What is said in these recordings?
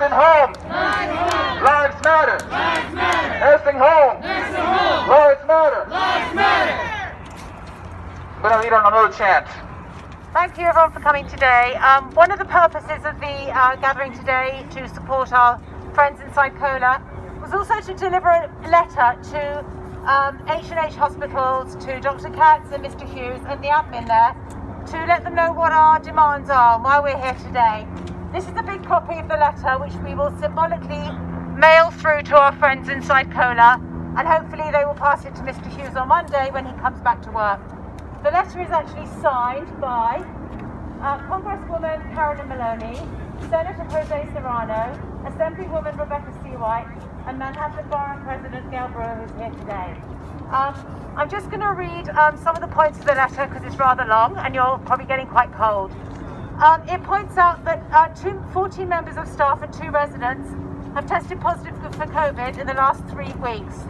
Nursing home. Lives matter. Nursing home. Lives matter. I'm going to lead on another chant. Thank you everyone for coming today. One of the purposes of the gathering today to support our friends inside COLA was also to deliver a letter to H&H Hospitals, to Dr. Katz and Mr. Hughes and the admin there, to let them know what our demands are and why we're here today. This is a big copy of the letter which we will symbolically mail through to our friends inside COLA, and hopefully they will pass it to Mr. Hughes on Monday when he comes back to work. The letter is actually signed by Congresswoman Carolyn Maloney, Senator Jose Serrano, Assemblywoman Rebecca Seawhite, and Manhattan Borough President Gail Brewer, who's here today. I'm just going to read some of the points of the letter because it's rather long and you're probably getting quite cold. It points out that 14 members of staff and 2 residents have tested positive for COVID in the last 3 weeks.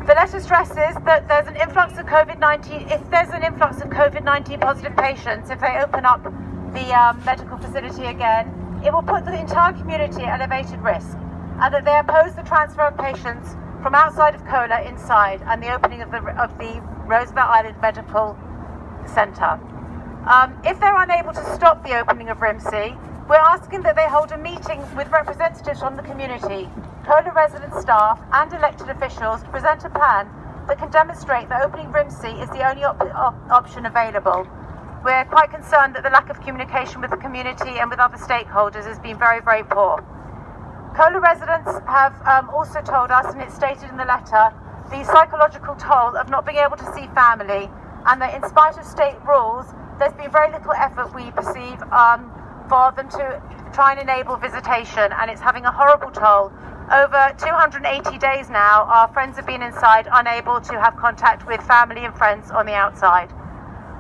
The letter stresses that there's an influx of COVID-19. If there's an influx of COVID-19 positive patients, if they open up the medical facility again, it will put the entire community at elevated risk, and that they oppose the transfer of patients from outside of COLA inside and the opening of the Roosevelt Island Medical Center. If they're unable to stop the opening of RIMC, we're asking that they hold a meeting with representatives from the community, COLA resident staff and elected officials to present a plan that can demonstrate that opening RIMC is the only option available. We're quite concerned that the lack of communication with the community and with other stakeholders has been very, very poor. COLA residents have also told us, and it's stated in the letter, the psychological toll of not being able to see family, and that in spite of state rules, there's been very little effort, we perceive, for them to try and enable visitation, and it's having a horrible toll. Over 280 days now, our friends have been inside, unable to have contact with family and friends on the outside.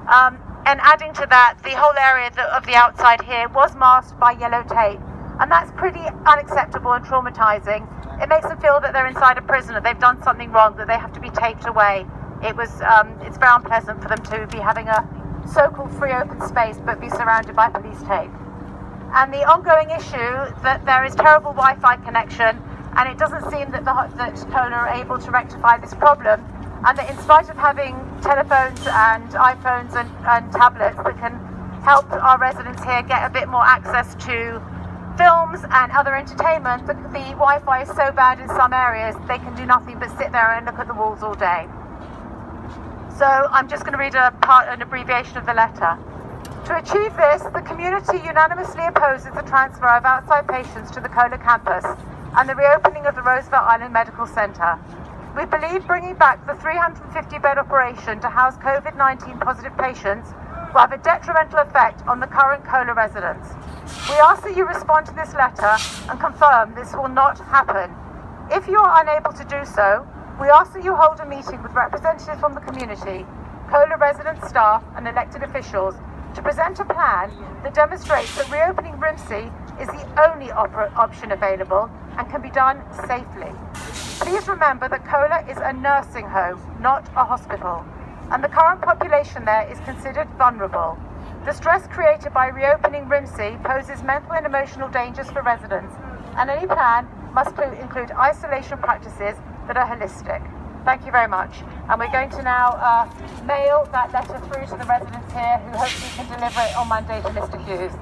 And adding to that, the whole area of the outside here was masked by yellow tape, and that's pretty unacceptable and traumatizing. It makes them feel that they're inside a prison, that they've done something wrong, that they have to be taped away. It's very unpleasant for them to be having a so-called free open space but be surrounded by police tape. And the ongoing issue that there is terrible Wi-Fi connection, and it doesn't seem that COLA are able to rectify this problem, and that in spite of having telephones and iPhones and tablets that can help our residents here get a bit more access to films and other entertainment, the Wi-Fi is so bad in some areas they can do nothing but sit there and look at the walls all day. So I'm just going to read an abbreviation of the letter. To achieve this, the community unanimously opposes the transfer of outside patients to the COLA campus and the reopening of the Roosevelt Island Medical Center. We believe bringing back the 350-bed operation to house COVID-19 positive patients will have a detrimental effect on the current COLA residents. We ask that you respond to this letter and confirm this will not happen. If you are unable to do so, we ask that you hold a meeting with representatives from the community, COLA resident staff and elected officials to present a plan that demonstrates that reopening RIMC is the only option available and can be done safely. Please remember that COLA is a nursing home, not a hospital, and the current population there is considered vulnerable. The stress created by reopening RIMC poses mental and emotional dangers for residents, and any plan must include isolation practices that are holistic. Thank you very much. And we're going to now mail that letter through to the residents here, who hopefully can deliver it on Monday to Mr. Hughes.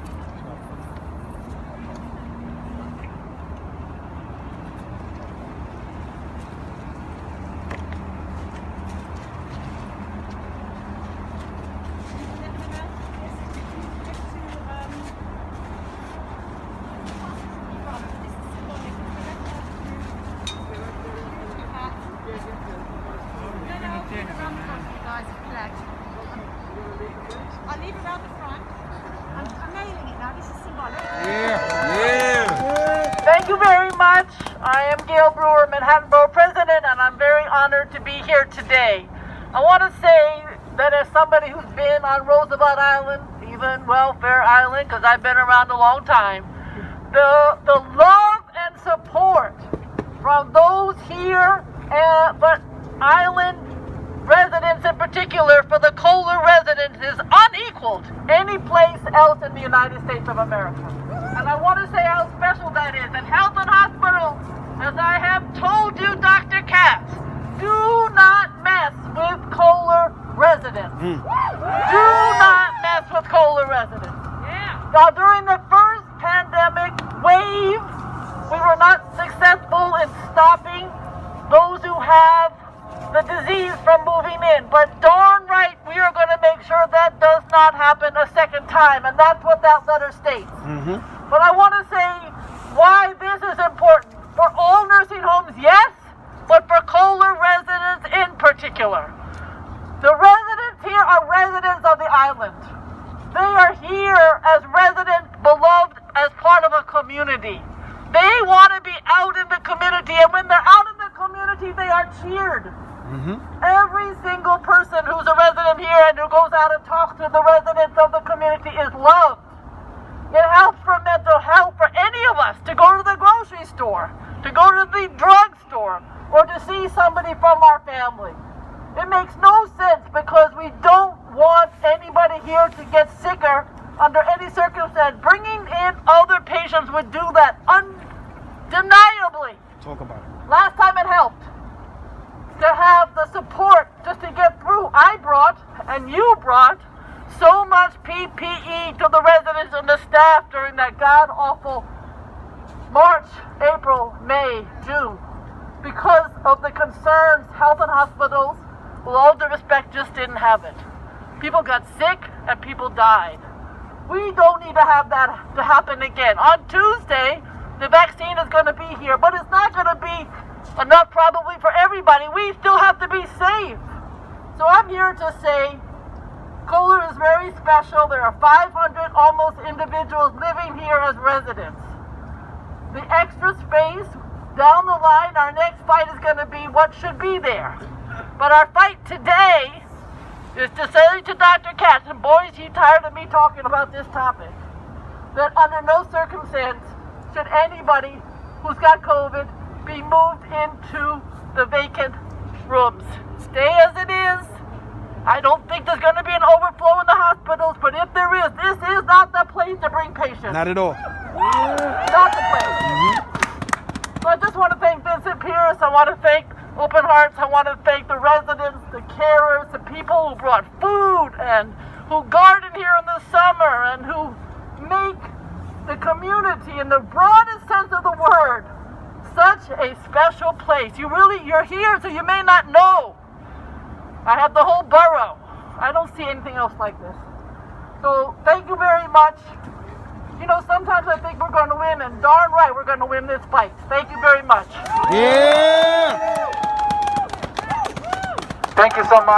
I'll leave it around the front. I'm mailing it now. This is symbolic. Yeah. Thank you very much. I am Gail Brewer, Manhattan Borough President, and I'm very honored to be here today. I want to say that as somebody who's been on Roosevelt Island, even Welfare Island, because I've been around a long time, the love and support from those here, but island residents in particular, for the COLA residents is unequaled any place else in the United States of America. And I want to say how special that Do not mess with Kohler residents. Now, during the first pandemic wave, we were not successful in stopping those who have the disease from moving in. But darn right, we are going to make sure that does not happen a second time. And that's what that letter states. But I want to say why this is important. For all nursing homes, yes, but for Kohler residents in particular. The residents here are residents of the island. They are here as residents, beloved as part of a community. They want to be out in the community, and when they're out in the community, they are cheered. Every single person who's a resident here and who goes out and talks to the residents of the community is loved. It helps for mental health for any of us to go to the grocery store, to go to the drugstore, or to see somebody from our family. It makes no sense because we don't want anybody here to get sicker under any circumstance. Bringing in other patients would do that undeniably. Talk about it. Last time it helped to have the support just to get through. I brought, and you brought, so much PPE to the residents and the staff during that god-awful March, April, May, June. Because of the concerns, health and hospitals, with all due respect, just didn't have it. People got sick and people died. We don't need to have that to happen again. On Tuesday, the vaccine is going to be here, but it's not going to be enough probably for everybody. We still have to be safe. So I'm here to say Kohler is very special. There are 500 almost individuals living here as residents. The extra space down the line, our next fight is going to be what should be there. But our fight today is to say to Dr. Katz, and boy, is he tired of me talking about this topic, that under no circumstance should anybody who's got COVID be moved into the vacant rooms. Stay as it is. I don't think there's going to be an overflow in the hospitals, but if there is, this is not the place to bring patients. Not at all. Not the place. So I just want to thank Vincent Pierce. I want to thank Open Hearts. I want to thank the residents, the carers, the people who brought food and who garden here in the summer and who make the community, in the broadest sense of the word, such a special place. You're here, so you may not know. I have the whole borough. I don't see anything else like this. So thank you very much. You know, sometimes I think we're going to win, and darn right we're going to win this fight. Thank you very much. Yeah! Thank you so much.